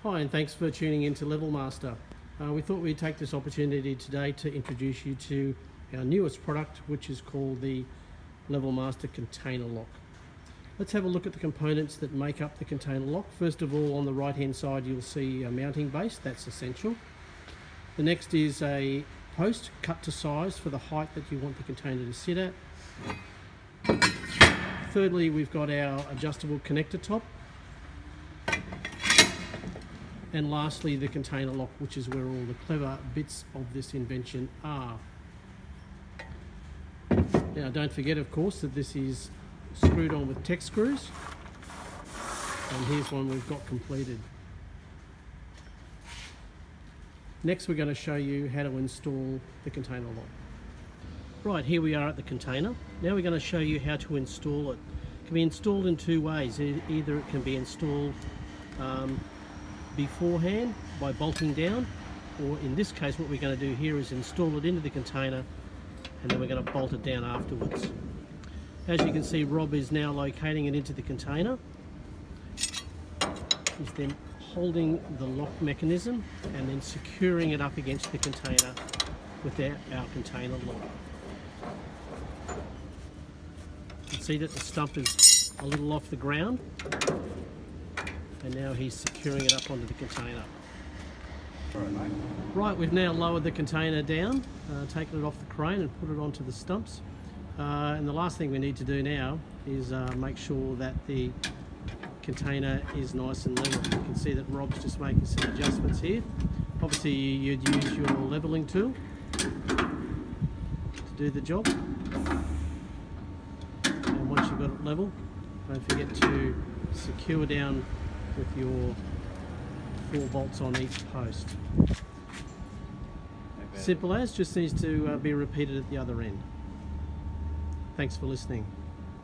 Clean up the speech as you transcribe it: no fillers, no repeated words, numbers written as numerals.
Hi, and thanks for tuning in to LevelMaster. We thought we'd take this opportunity today to introduce you to our newest product, which is called the LevelMaster Container Lock. Let's have a look at the components that make up the container lock. First of all, on the right hand side you'll see a mounting base, that's essential. The next is a post cut to size for the height that you want the container to sit at. Thirdly, we've got our adjustable connector top. And lastly, the container lock, which is where all the clever bits of this invention are. Now, don't forget, of course, that this is screwed on with Tech screws. And here's one we've got completed. Next, we're going to show you how to install the container lock. Right, here we are at the container. Now we're going to show you how to install it. It can be installed in two ways. Either it can be installed beforehand by bolting down, or in this case what we're going to do here is install it into the container and then we're going to bolt it down afterwards. As you can see, Rob is now locating it into the container. He's then holding the lock mechanism and then securing it up against the container with our container lock. You can see that the stump is a little off the ground, and now he's securing it up onto the container. Right, we've now lowered the container down, taken it off the crane and put it onto the stumps. And the last thing we need to do now is make sure that the container is nice and level. You can see that Rob's just making some adjustments here. Obviously you'd use your leveling tool to do the job. And once you've got it level, don't forget to secure down with your 4 bolts on each post. Simple as, just needs to be repeated at the other end. Thanks for listening.